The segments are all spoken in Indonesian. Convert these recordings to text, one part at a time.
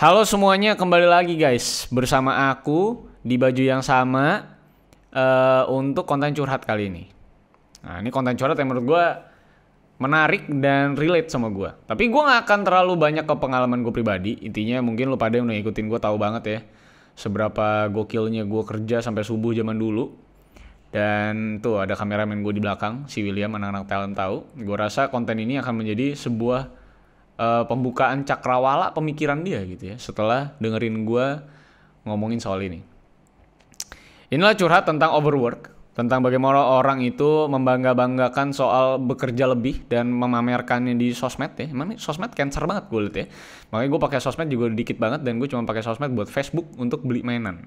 Halo semuanya, kembali lagi guys bersama aku di baju yang sama untuk konten curhat kali ini. Nah, ini konten curhat yang menurut gue menarik dan relate sama gue. Tapi gue gak akan terlalu banyak ke pengalaman gue pribadi. Intinya mungkin lo pada yang udah ikutin gue tahu banget ya seberapa gokilnya gue kerja sampai subuh zaman dulu. Dan tuh ada kameramen gue di belakang, si William, anak-anak talent tahu. Gue rasa konten ini akan menjadi sebuah pembukaan cakrawala pemikiran dia gitu ya setelah dengerin gue ngomongin soal ini. Inilah curhat tentang overwork, tentang bagaimana orang itu membangga-banggakan soal bekerja lebih dan memamerkannya di sosmed ya. Emang sosmed cancer banget gue liat ya. Makanya gue pakai sosmed juga dikit banget dan gue cuma pakai sosmed buat Facebook untuk beli mainan.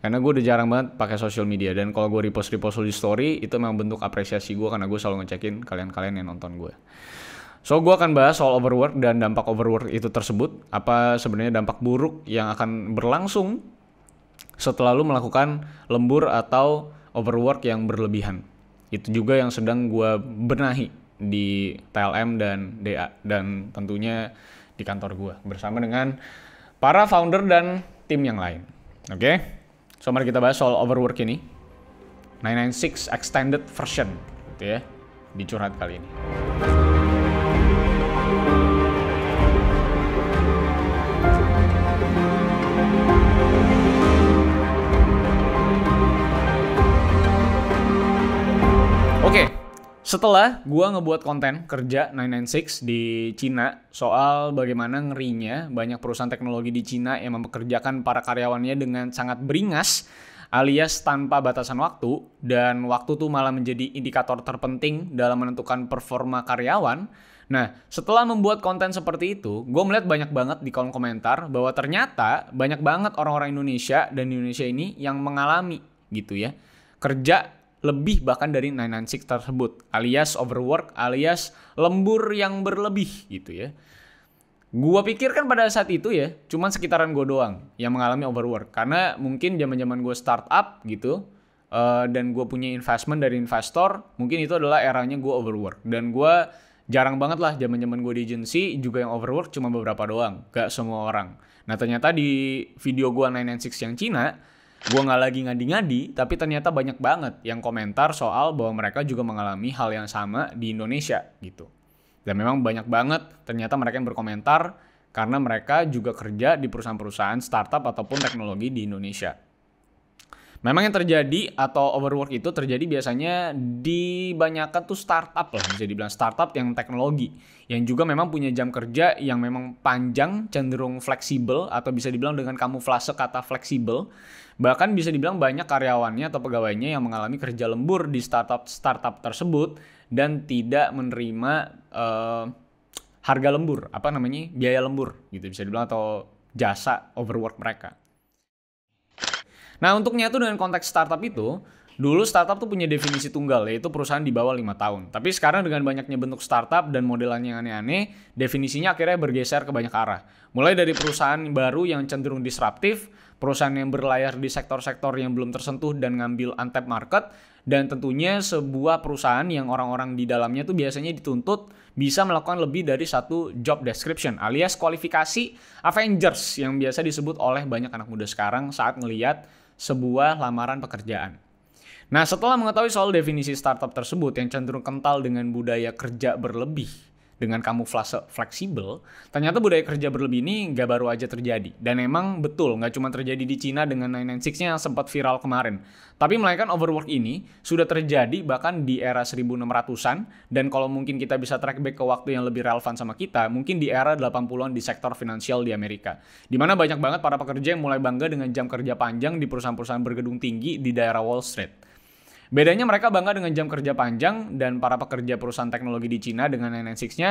Karena gue udah jarang banget pakai social media, dan kalau gue repost di story itu memang bentuk apresiasi gue karena gue selalu ngecekin kalian-kalian yang nonton gue. So, gue akan bahas soal overwork dan dampak overwork itu tersebut. Apa sebenarnya dampak buruk yang akan berlangsung setelah lu melakukan lembur atau overwork yang berlebihan. Itu juga yang sedang gue benahi di TLM dan DA, dan tentunya di kantor gue bersama dengan para founder dan tim yang lain. Oke? So, mari kita bahas soal overwork ini. 996 extended version gitu ya, di curhat kali ini. Oke, setelah gua ngebuat konten kerja 996 di Cina soal bagaimana ngerinya banyak perusahaan teknologi di Cina yang mempekerjakan para karyawannya dengan sangat beringas alias tanpa batasan waktu, dan waktu tuh malah menjadi indikator terpenting dalam menentukan performa karyawan. Nah, setelah membuat konten seperti itu, gue melihat banyak banget di kolom komentar bahwa ternyata banyak banget orang-orang Indonesia dan Indonesia ini yang mengalami gitu ya, kerja lebih bahkan dari 996 tersebut, alias overwork, alias lembur yang berlebih gitu ya. Gua pikir kan pada saat itu ya cuman sekitaran gue doang yang mengalami overwork, karena mungkin zaman-zaman gue startup gitu, dan gue punya investment dari investor, mungkin itu adalah eranya gue overwork. Dan gue jarang banget lah zaman-zaman gue di agency juga yang overwork cuma beberapa doang, gak semua orang. Nah, ternyata di video gue 996 yang Cina, gue gak lagi ngadi-ngadi, tapi ternyata banyak banget yang komentar soal bahwa mereka juga mengalami hal yang sama di Indonesia gitu. Dan memang banyak banget ternyata mereka yang berkomentar karena mereka juga kerja di perusahaan-perusahaan startup ataupun teknologi di Indonesia. Memang yang terjadi atau overwork itu terjadi biasanya di banyakan tuh startup lah, bisa dibilang startup yang teknologi, yang juga memang punya jam kerja yang memang panjang, cenderung fleksibel, atau bisa dibilang dengan kamuflase kata fleksibel. Bahkan bisa dibilang banyak karyawannya atau pegawainya yang mengalami kerja lembur di startup tersebut dan tidak menerima harga lembur, biaya lembur gitu bisa dibilang, atau jasa overwork mereka. Nah, untuk nyatu dengan konteks startup itu, dulu startup tuh punya definisi tunggal, yaitu perusahaan di bawah 5 tahun. Tapi sekarang dengan banyaknya bentuk startup dan modelannya yang aneh-aneh, definisinya akhirnya bergeser ke banyak arah. Mulai dari perusahaan baru yang cenderung disruptif, perusahaan yang berlayar di sektor-sektor yang belum tersentuh dan ngambil untapped market, dan tentunya sebuah perusahaan yang orang-orang di dalamnya tuh biasanya dituntut bisa melakukan lebih dari satu job description, alias kualifikasi Avengers yang biasa disebut oleh banyak anak muda sekarang saat ngelihat sebuah lamaran pekerjaan. Nah, setelah mengetahui soal definisi startup tersebut yang cenderung kental dengan budaya kerja berlebih dengan kamuflase fleksibel, ternyata budaya kerja berlebih ini nggak baru aja terjadi. Dan emang betul, nggak cuma terjadi di Cina dengan 996-nya yang sempat viral kemarin. Tapi melainkan overwork ini sudah terjadi bahkan di era 1600-an, dan kalau mungkin kita bisa track back ke waktu yang lebih relevan sama kita, mungkin di era 80-an di sektor finansial di Amerika. Dimana banyak banget para pekerja yang mulai bangga dengan jam kerja panjang di perusahaan-perusahaan bergedung tinggi di daerah Wall Street. Bedanya mereka bangga dengan jam kerja panjang, dan para pekerja perusahaan teknologi di Cina dengan 996-nya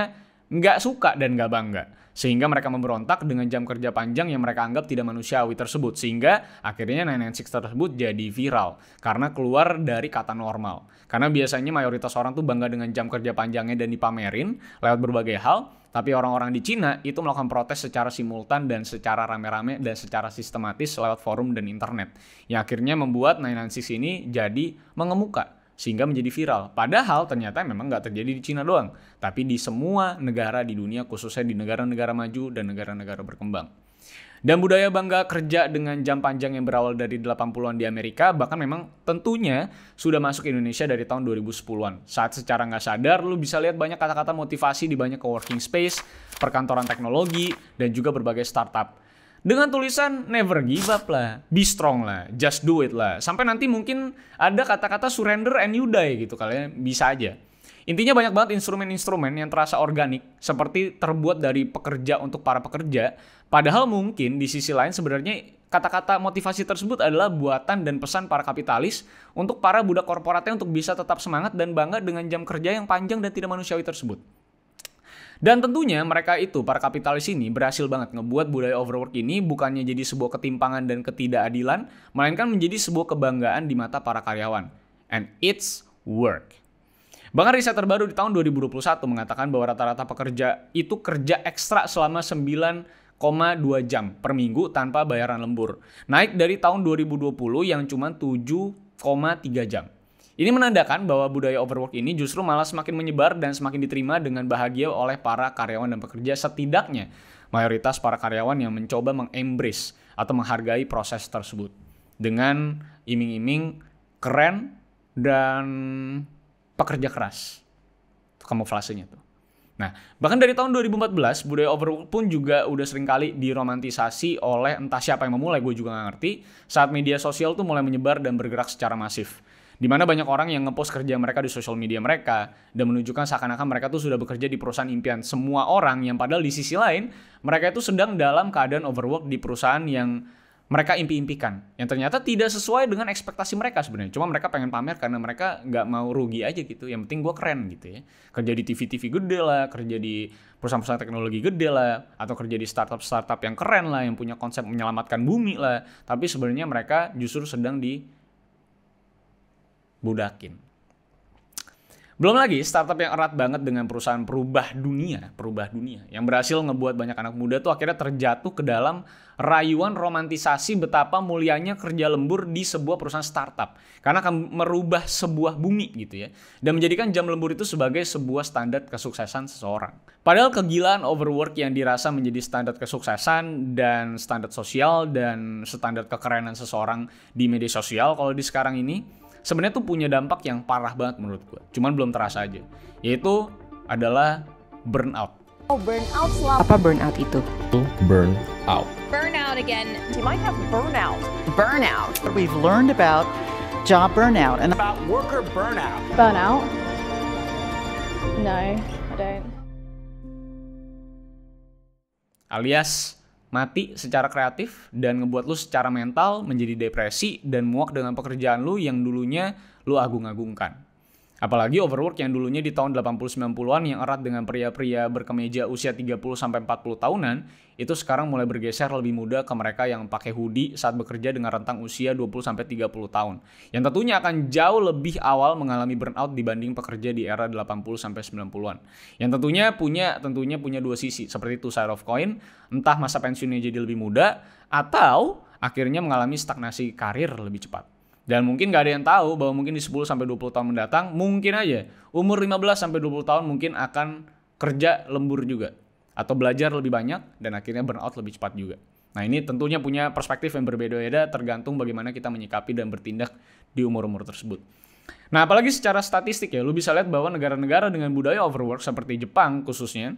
nggak suka dan nggak bangga. Sehingga mereka memberontak dengan jam kerja panjang yang mereka anggap tidak manusiawi tersebut. Sehingga akhirnya 996 tersebut jadi viral karena keluar dari kata normal. Karena biasanya mayoritas orang tuh bangga dengan jam kerja panjangnya dan dipamerin lewat berbagai hal. Tapi orang-orang di Cina itu melakukan protes secara simultan dan secara rame-rame dan secara sistematis lewat forum dan internet. Yang akhirnya membuat 996 ini jadi mengemuka sehingga menjadi viral. Padahal ternyata memang nggak terjadi di Cina doang, tapi di semua negara di dunia, khususnya di negara-negara maju dan negara-negara berkembang. Dan budaya bangga kerja dengan jam panjang yang berawal dari 80-an di Amerika bahkan memang tentunya sudah masuk Indonesia dari tahun 2010-an. Saat secara nggak sadar lu bisa lihat banyak kata-kata motivasi di banyak coworking space, perkantoran teknologi, dan juga berbagai startup. Dengan tulisan never give up lah, be strong lah, just do it lah. Sampai nanti mungkin ada kata-kata surrender and you die gitu, kalian bisa aja. Intinya banyak banget instrumen-instrumen yang terasa organik, seperti terbuat dari pekerja untuk para pekerja, padahal mungkin di sisi lain sebenarnya kata-kata motivasi tersebut adalah buatan dan pesan para kapitalis untuk para budak korporatnya untuk bisa tetap semangat dan bangga dengan jam kerja yang panjang dan tidak manusiawi tersebut. Dan tentunya mereka itu, para kapitalis ini berhasil banget ngebuat budaya overwork ini bukannya jadi sebuah ketimpangan dan ketidakadilan, melainkan menjadi sebuah kebanggaan di mata para karyawan. And it's work. Bahkan riset terbaru di tahun 2021 mengatakan bahwa rata-rata pekerja itu kerja ekstra selama 9,2 jam per minggu tanpa bayaran lembur. Naik dari tahun 2020 yang cuma 7,3 jam. Ini menandakan bahwa budaya overwork ini justru malah semakin menyebar dan semakin diterima dengan bahagia oleh para karyawan dan pekerja, setidaknya mayoritas para karyawan yang mencoba mengembrace atau menghargai proses tersebut. Dengan iming-iming keren dan pekerja keras. Itu kamuflasenya tuh. Nah, bahkan dari tahun 2014, budaya overwork pun juga udah sering kali diromantisasi oleh entah siapa yang memulai, gue juga gak ngerti, saat media sosial tuh mulai menyebar dan bergerak secara masif. Di mana banyak orang yang ngepost kerja mereka di sosial media mereka dan menunjukkan seakan-akan mereka tuh sudah bekerja di perusahaan impian semua orang, yang padahal di sisi lain mereka itu sedang dalam keadaan overwork di perusahaan yang mereka impi-impikan, yang ternyata tidak sesuai dengan ekspektasi mereka sebenarnya. Cuma mereka pengen pamer karena mereka nggak mau rugi aja gitu. Yang penting gue keren gitu ya. Kerja di TV-TV gede lah, kerja di perusahaan-perusahaan teknologi gede lah, atau kerja di startup-startup yang keren lah, yang punya konsep menyelamatkan bumi lah. Tapi sebenarnya mereka justru sedang dibudakin. Belum lagi startup yang erat banget dengan perusahaan perubah dunia yang berhasil ngebuat banyak anak muda tuh akhirnya terjatuh ke dalam rayuan romantisasi betapa mulianya kerja lembur di sebuah perusahaan startup karena akan merubah sebuah bumi gitu ya, dan menjadikan jam lembur itu sebagai sebuah standar kesuksesan seseorang. Padahal kegilaan overwork yang dirasa menjadi standar kesuksesan dan standar sosial dan standar kekerenan seseorang di media sosial kalau di sekarang ini sebenarnya tuh punya dampak yang parah banget menurut gue. Cuman belum terasa aja. Yaitu adalah burnout. Oh, burnout selama. Apa burnout itu? Burn out. Burnout again. You might have burnout. Burnout. We've learned about job burnout and About worker burnout. Burnout? No, I don't. Alias mati secara kreatif dan ngebuat lu secara mental menjadi depresi dan muak dengan pekerjaan lu yang dulunya lu agung-agungkan. Apalagi overwork yang dulunya di tahun 80-90-an yang erat dengan pria-pria berkemeja usia 30-40 tahunan, itu sekarang mulai bergeser lebih muda ke mereka yang pakai hoodie saat bekerja dengan rentang usia 20-30 tahun. Yang tentunya akan jauh lebih awal mengalami burnout dibanding pekerja di era 80-90-an. Yang tentunya punya dua sisi, seperti two side of coin, entah masa pensiunnya jadi lebih muda, atau akhirnya mengalami stagnasi karir lebih cepat. Dan mungkin gak ada yang tahu bahwa mungkin di 10-20 tahun mendatang, mungkin aja umur 15-20 tahun mungkin akan kerja lembur juga. Atau belajar lebih banyak dan akhirnya burnout lebih cepat juga. Nah ini tentunya punya perspektif yang berbeda-beda tergantung bagaimana kita menyikapi dan bertindak di umur-umur tersebut. Nah apalagi secara statistik ya, lu bisa lihat bahwa negara-negara dengan budaya overwork seperti Jepang khususnya,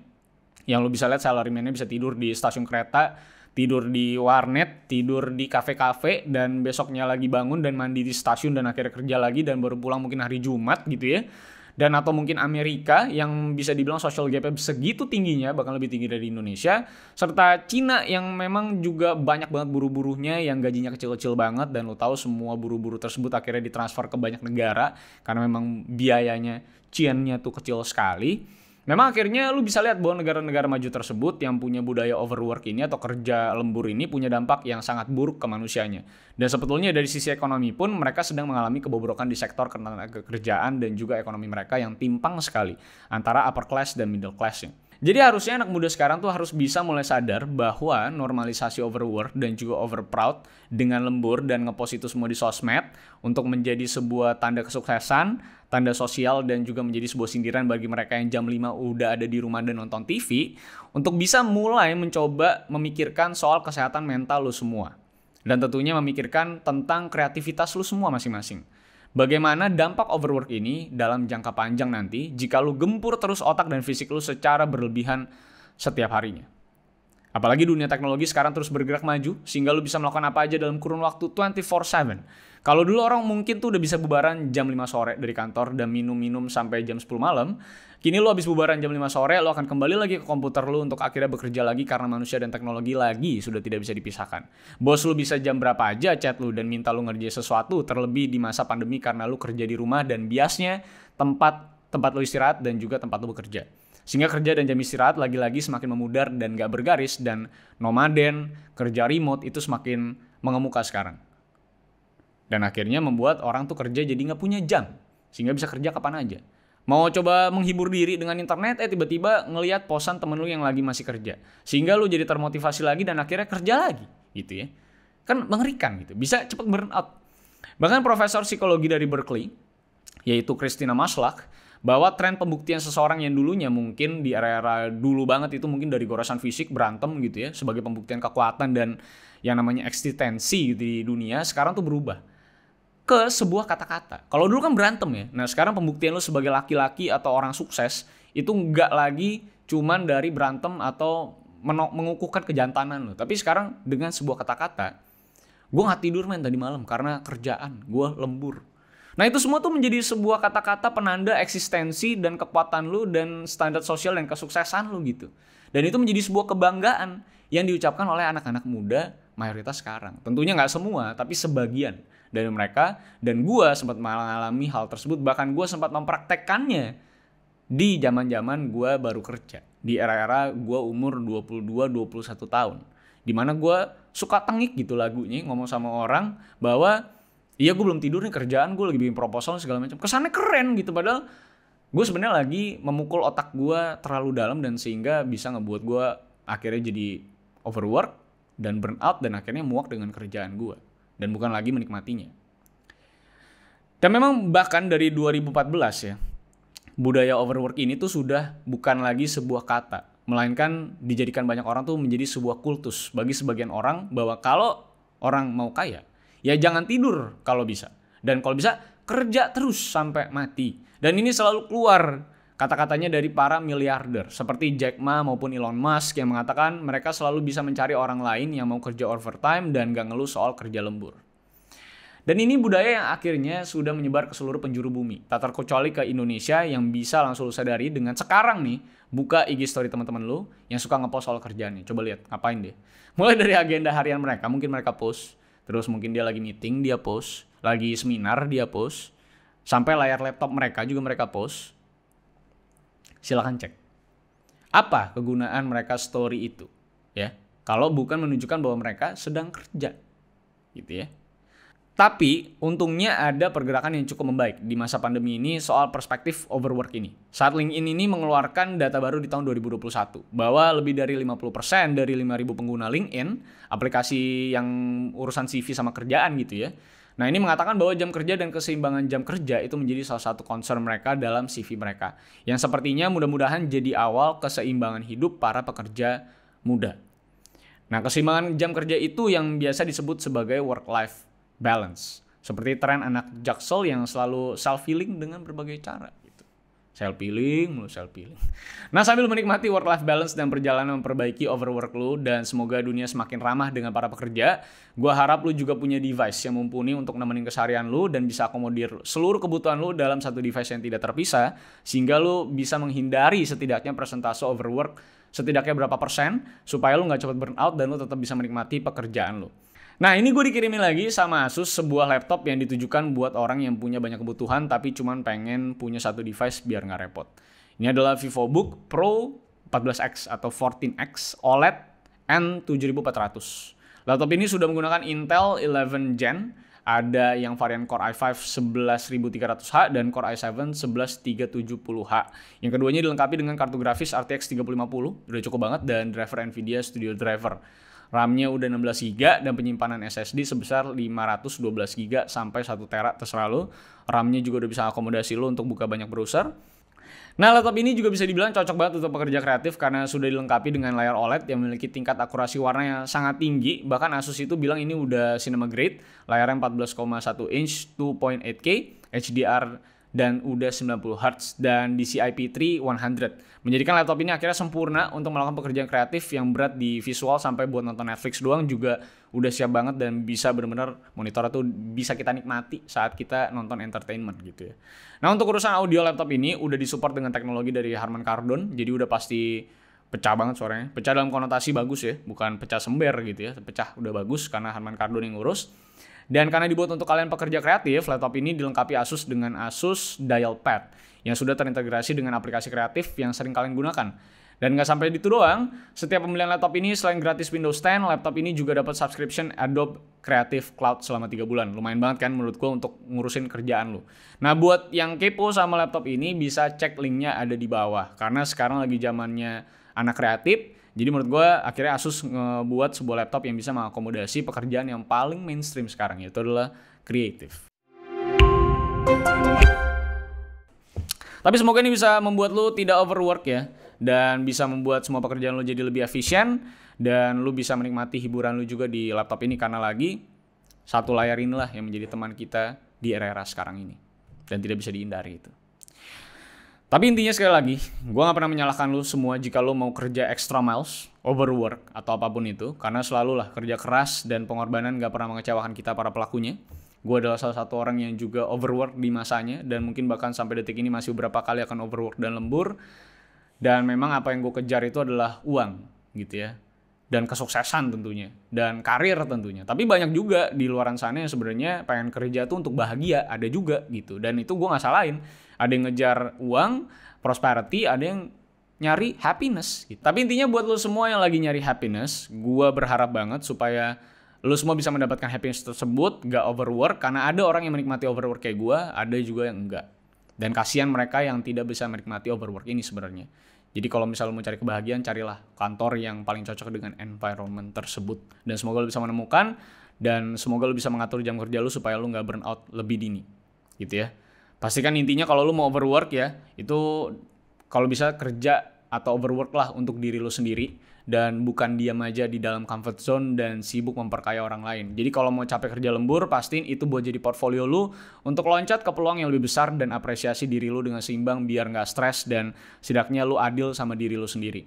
yang lu bisa lihat salaryman-nya bisa tidur di stasiun kereta, tidur di warnet, tidur di kafe-kafe, dan besoknya lagi bangun dan mandi di stasiun dan akhirnya kerja lagi dan baru pulang mungkin hari Jumat gitu ya. Dan atau mungkin Amerika yang bisa dibilang social gap-nya segitu tingginya, bahkan lebih tinggi dari Indonesia. Serta Cina yang memang juga banyak banget buruh-buruhnya yang gajinya kecil-kecil banget. Dan lo tahu semua buruh-buruh tersebut akhirnya ditransfer ke banyak negara karena memang biayanya, ciannya tuh kecil sekali. Memang akhirnya lu bisa lihat bahwa negara-negara maju tersebut yang punya budaya overwork ini atau kerja lembur ini punya dampak yang sangat buruk ke manusianya. Dan sebetulnya dari sisi ekonomi pun mereka sedang mengalami kebobrokan di sektor ketenagakerjaan dan juga ekonomi mereka yang timpang sekali antara upper class dan middle class-nya. Jadi harusnya anak muda sekarang tuh harus bisa mulai sadar bahwa normalisasi overwork dan juga overproud dengan lembur dan ngepost itu semua di sosmed untuk menjadi sebuah tanda kesuksesan, tanda sosial, dan juga menjadi sebuah sindiran bagi mereka yang jam 5 udah ada di rumah dan nonton TV, untuk bisa mulai mencoba memikirkan soal kesehatan mental lu semua. Dan tentunya memikirkan tentang kreativitas lu semua masing-masing. Bagaimana dampak overwork ini dalam jangka panjang nanti jika lu gempur terus otak dan fisik lu secara berlebihan setiap harinya. Apalagi dunia teknologi sekarang terus bergerak maju sehingga lu bisa melakukan apa aja dalam kurun waktu 24/7. Kalau dulu orang mungkin tuh udah bisa bubaran jam 5 sore dari kantor dan minum-minum sampai jam 10 malam. Kini lu habis bubaran jam 5 sore, lu akan kembali lagi ke komputer lu untuk akhirnya bekerja lagi karena manusia dan teknologi lagi sudah tidak bisa dipisahkan. Bos lu bisa jam berapa aja chat lu dan minta lu ngerjain sesuatu, terlebih di masa pandemi karena lu kerja di rumah dan biasnya tempat lu istirahat dan juga tempat lu bekerja. Sehingga kerja dan jam istirahat lagi-lagi semakin memudar dan gak bergaris, dan nomaden, kerja remote itu semakin mengemuka sekarang. Dan akhirnya membuat orang tuh kerja jadi gak punya jam, sehingga bisa kerja kapan aja. Mau coba menghibur diri dengan internet, tiba-tiba ngelihat posan temen lu yang lagi masih kerja. Sehingga lu jadi termotivasi lagi dan akhirnya kerja lagi, gitu ya. Kan mengerikan gitu, bisa cepet burn out. Bahkan profesor psikologi dari Berkeley, yaitu Christina Maslach, bahwa tren pembuktian seseorang yang dulunya mungkin di era-era dulu banget itu mungkin dari goresan fisik, berantem gitu ya, sebagai pembuktian kekuatan dan yang namanya eksistensi di dunia, sekarang tuh berubah ke sebuah kata-kata. Kalau dulu kan berantem ya. Nah sekarang pembuktian lu sebagai laki-laki atau orang sukses itu nggak lagi cuman dari berantem atau mengukuhkan kejantanan lu. Tapi sekarang dengan sebuah kata-kata, gue nggak tidur men tadi malam karena kerjaan, gue lembur. Nah itu semua tuh menjadi sebuah kata-kata penanda eksistensi dan kekuatan lu dan standar sosial dan kesuksesan lu gitu. Dan itu menjadi sebuah kebanggaan yang diucapkan oleh anak-anak muda mayoritas sekarang. Tentunya nggak semua, tapi sebagian dari mereka. Dan gue sempat mengalami hal tersebut, bahkan gue sempat mempraktekkannya di zaman-zaman gue baru kerja. Di era-era gue umur 22-21 tahun. Dimana gue suka tengik gitu lagunya, ngomong sama orang bahwa iya gue belum tidur nih, kerjaan gue lagi bikin proposal segala macam. Kesannya keren gitu, padahal gue sebenarnya lagi memukul otak gue terlalu dalam dan sehingga bisa ngebuat gue akhirnya jadi overwork dan burnout dan akhirnya muak dengan kerjaan gue dan bukan lagi menikmatinya. Dan memang bahkan dari 2014 ya, budaya overwork ini tuh sudah bukan lagi sebuah kata, melainkan dijadikan banyak orang tuh menjadi sebuah kultus bagi sebagian orang bahwa kalau orang mau kaya, ya jangan tidur kalau bisa. Dan kalau bisa, kerja terus sampai mati. Dan ini selalu keluar kata-katanya dari para miliarder seperti Jack Ma maupun Elon Musk yang mengatakan mereka selalu bisa mencari orang lain yang mau kerja overtime dan gak ngeluh soal kerja lembur. Dan ini budaya yang akhirnya sudah menyebar ke seluruh penjuru bumi, tak terkecuali ke Indonesia yang bisa langsung lu sadari dengan sekarang nih buka IG story teman-teman lu yang suka ngepost soal kerjaannya. Coba lihat ngapain dia. Mulai dari agenda harian mereka, mungkin mereka post. Terus mungkin dia lagi meeting, dia post. Lagi seminar, dia post. Sampai layar laptop mereka juga mereka post. Silakan cek. Apa kegunaan mereka story itu? Ya, kalau bukan menunjukkan bahwa mereka sedang kerja. Gitu ya. Tapi untungnya ada pergerakan yang cukup membaik di masa pandemi ini soal perspektif overwork ini. Saat LinkedIn ini mengeluarkan data baru di tahun 2021 bahwa lebih dari 50% dari 5.000 pengguna LinkedIn, aplikasi yang urusan CV sama kerjaan gitu ya. Nah ini mengatakan bahwa jam kerja dan keseimbangan jam kerja itu menjadi salah satu concern mereka dalam CV mereka. Yang sepertinya mudah-mudahan jadi awal keseimbangan hidup para pekerja muda. Nah keseimbangan jam kerja itu yang biasa disebut sebagai work-life balance. Seperti tren anak Jaksel yang selalu self-healing dengan berbagai cara. Self-healing. Nah sambil menikmati work-life balance dan perjalanan memperbaiki overwork lu dan semoga dunia semakin ramah dengan para pekerja, gua harap lu juga punya device yang mumpuni untuk nemenin keseharian lu dan bisa akomodir seluruh kebutuhan lu dalam satu device yang tidak terpisah, sehingga lu bisa menghindari setidaknya persentase overwork setidaknya berapa persen supaya lu gak cepat burn out dan lu tetap bisa menikmati pekerjaan lu. Nah ini gue dikirimin lagi sama Asus sebuah laptop yang ditujukan buat orang yang punya banyak kebutuhan tapi cuman pengen punya satu device biar nggak repot. Ini adalah VivoBook Pro 14X atau 14X OLED N7400. Laptop ini sudah menggunakan Intel 11 Gen Ada yang varian Core i5 11300H dan Core i7 11370H. Yang keduanya dilengkapi dengan kartu grafis RTX 3050, udah cukup banget, dan driver Nvidia Studio Driver. RAM-nya udah 16GB dan penyimpanan SSD sebesar 512GB sampai 1TB terserah lo. RAM-nya juga udah bisa akomodasi lo untuk buka banyak browser. Nah, laptop ini juga bisa dibilang cocok banget untuk pekerja kreatif karena sudah dilengkapi dengan layar OLED yang memiliki tingkat akurasi warna yang sangat tinggi. Bahkan Asus itu bilang ini udah cinema grade, layarnya 14,1 inch 2.8K, HDR dan udah 90Hz dan DCI-P3 100. Menjadikan laptop ini akhirnya sempurna untuk melakukan pekerjaan kreatif yang berat di visual sampai buat nonton Netflix doang juga udah siap banget dan bisa benar-benar monitor itu bisa kita nikmati saat kita nonton entertainment gitu ya. Nah, untuk urusan audio laptop ini udah disupport dengan teknologi dari Harman Kardon, jadi udah pasti pecah banget suaranya. Pecah dalam konotasi bagus ya, bukan pecah sember gitu ya. Pecah udah bagus karena Harman Kardon yang ngurus. Dan karena dibuat untuk kalian pekerja kreatif, laptop ini dilengkapi Asus dengan Asus Dialpad yang sudah terintegrasi dengan aplikasi kreatif yang sering kalian gunakan. Dan nggak sampai itu doang, setiap pembelian laptop ini selain gratis Windows 10, laptop ini juga dapat subscription Adobe Creative Cloud selama 3 bulan. Lumayan banget kan menurut gue untuk ngurusin kerjaan lu. Nah, buat yang kepo sama laptop ini bisa cek linknya ada di bawah. Karena sekarang lagi zamannya anak kreatif. Jadi menurut gue akhirnya Asus ngebuat sebuah laptop yang bisa mengakomodasi pekerjaan yang paling mainstream sekarang, yaitu adalah kreatif. Tapi semoga ini bisa membuat lu tidak overwork ya, dan bisa membuat semua pekerjaan lu jadi lebih efisien, dan lu bisa menikmati hiburan lu juga di laptop ini karena lagi satu layar inilah yang menjadi teman kita di era-era sekarang ini. Dan tidak bisa dihindari itu. Tapi intinya sekali lagi, gue gak pernah menyalahkan lu semua jika lu mau kerja extra miles, overwork, atau apapun itu. Karena selalu lah kerja keras dan pengorbanan gak pernah mengecewakan kita para pelakunya. Gue adalah salah satu orang yang juga overwork di masanya. Dan mungkin bahkan sampai detik ini masih beberapa kali akan overwork dan lembur. Dan memang apa yang gue kejar itu adalah uang gitu ya. Dan kesuksesan tentunya. Dan karir tentunya. Tapi banyak juga di luaran sana yang sebenarnya pengen kerja tuh untuk bahagia. Ada juga gitu. Dan itu gue gak salahin. Ada yang ngejar uang, prosperity, ada yang nyari happiness gitu. Tapi intinya buat lo semua yang lagi nyari happiness, gue berharap banget supaya lo semua bisa mendapatkan happiness tersebut, gak overwork. Karena ada orang yang menikmati overwork kayak gue, ada juga yang enggak. Dan kasihan mereka yang tidak bisa menikmati overwork ini sebenarnya. Jadi kalau misalnya lo mau cari kebahagiaan, carilah kantor yang paling cocok dengan environment tersebut. Dan semoga lo bisa menemukan, dan semoga lo bisa mengatur jam kerja lo supaya lo gak burn out lebih dini. Gitu ya. Pastikan intinya kalau lu mau overwork ya, itu kalau bisa kerja atau overwork lah untuk diri lu sendiri dan bukan diam aja di dalam comfort zone dan sibuk memperkaya orang lain. Jadi kalau mau capek kerja lembur, pastiin itu buat jadi portfolio lu untuk loncat ke peluang yang lebih besar dan apresiasi diri lu dengan seimbang biar nggak stres dan setidaknya lu adil sama diri lu sendiri.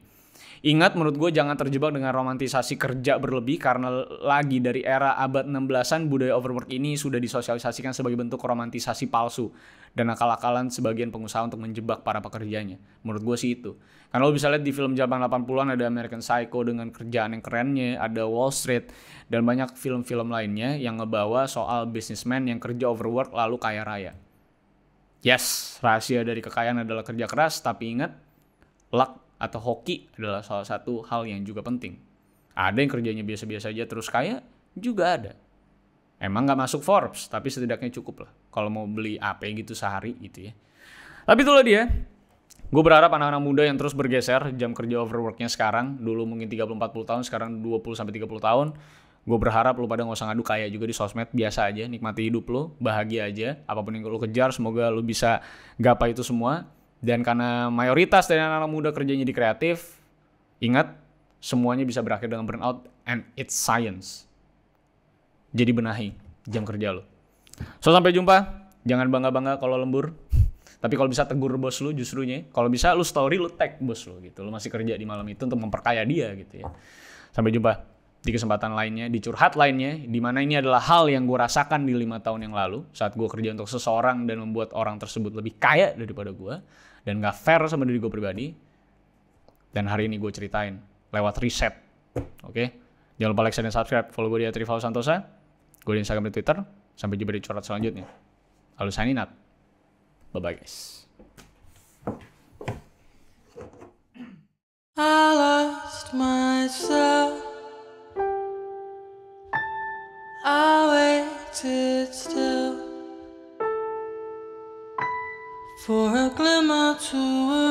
Ingat, menurut gue jangan terjebak dengan romantisasi kerja berlebih karena lagi dari era abad 16-an budaya overwork ini sudah disosialisasikan sebagai bentuk romantisasi palsu dan akal-akalan sebagian pengusaha untuk menjebak para pekerjanya. Menurut gue sih itu. Karena lo bisa lihat di film zaman 80-an ada American Psycho dengan kerjaan yang kerennya, ada Wall Street, dan banyak film-film lainnya yang ngebawa soal businessman yang kerja overwork lalu kaya raya. Yes, rahasia dari kekayaan adalah kerja keras, tapi ingat, luck atau hoki adalah salah satu hal yang juga penting. Ada yang kerjanya biasa-biasa aja terus kaya, juga ada. Emang gak masuk Forbes, tapi setidaknya cukup lah. Kalau mau beli AP gitu sehari gitu ya. Tapi itulah dia. Gue berharap anak-anak muda yang terus bergeser jam kerja overworknya sekarang. Dulu mungkin 30-40 tahun, sekarang 20-30 tahun. Gue berharap lu pada gak usah ngadu kaya juga di sosmed. Biasa aja, nikmati hidup lu, bahagia aja. Apapun yang lu kejar, semoga lu bisa gapai itu semua. Dan karena mayoritas dari anak-anak muda kerjanya di kreatif, ingat, semuanya bisa berakhir dengan burnout and it's science. Jadi benahi jam kerja lo. So, sampai jumpa. Jangan bangga-bangga kalau lembur. Tapi kalau bisa tegur bos lu justrunya. Kalau bisa lu story, lu tag bos lu gitu. Lu masih kerja di malam itu untuk memperkaya dia gitu ya. Sampai jumpa di kesempatan lainnya, di curhat lainnya, di mana ini adalah hal yang gue rasakan di 5 tahun yang lalu saat gue kerja untuk seseorang dan membuat orang tersebut lebih kaya daripada gue dan gak fair sama diri gue pribadi. Dan hari ini gue ceritain lewat riset. Oke? Jangan lupa like, share, dan subscribe. Follow gue di @rivalsantosa. Gue di Instagram dan Twitter. Sampai jumpa di curhat selanjutnya. Lalu signing out. Bye-bye guys. I lost myself. I waited to